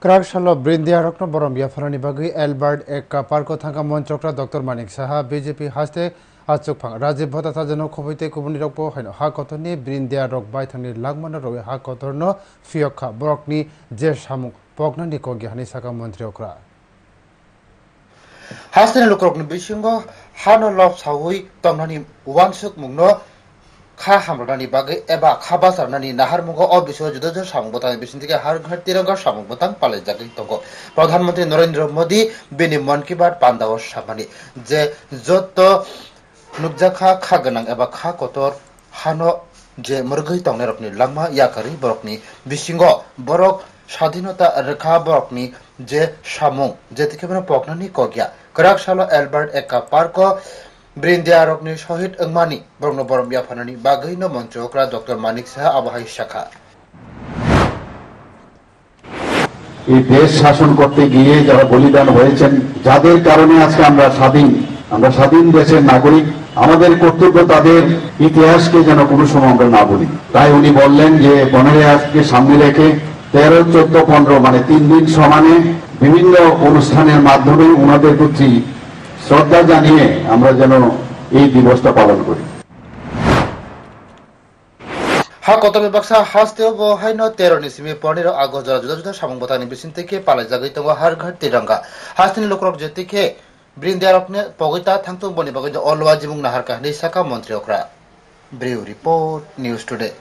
Krakshalo Brindia Rokno Borom Yafarani Bagi Albert Eka Parko Thanga Monchokra Dr. Manik Saha BJP Haste Achukpang Rajiv Bhattata Jano Khobite Kubuni Rokpo Haino Hakotoni Brindia Rok Baithani Lagmana Rowe Hakotorno Fiokha Brokni Jesh Hamuk Pogna Nikogi Hani Saka Montri Okra Hasten Lukrokni Bishingo Hano Love Sawi Tomnani Wansuk Mungno Kha Hamrani Bagi Eba Khabasarnani Nahar Mungo Obisho Judo Samung Botang Bisintika Har Tiranga Samung Botang Pale Jagi Tongo Pradhan Mantri Narendra Modi Bini Mon Ki Baat Pandaw Shamani Je Joto Nukjakha Khaganang Eba Kha Kotor Hano Je Murgui Tongnerokni Lama Yakari Borokni Bishingo Borok Shadhinota Rekha Borokni Je Samung Jetikebana Pognani Kogya Krakshalo Albert Eka Parko Brindia Rokni Shohid Engmani Borno Borom Yafanani Bagino Monchokra Dr. Manik Saha Abahai Shakha এই দেশ শাসন করতে গিয়ে যারা বলিদান হয়েছেন যাদের কারণে আজকে আমরা স্বাধীন দেশের নাগরিক আমাদের কর্তব্য তাদের ইতিহাসকে যেন কোনো সময় আমরা না ভুলি তাই উনি বললেন যে 15 আগস্টকে সামনে রেখে 13 14 15 মানে 3 দিন সমানে বিভিন্ন অনুষ্ঠানের মাধ্যমে ওনাদের প্রতি শ্রদ্ধা জানিয়ে আমরা যেন এই দিবসটা পালন করি Hakotami Baksa Hasteo Bo Haino Teroni Simi Ponero Agoja Juda Samung Botani Bisinteke Palajagi Tongo Harghar Tiranga Hastin Lukrok Jetike Brindia Rokne Pogita Thangtung Boni Bagoja Olwa Jimung Nahar Kahni Saka Montri Okra Brew Report News Today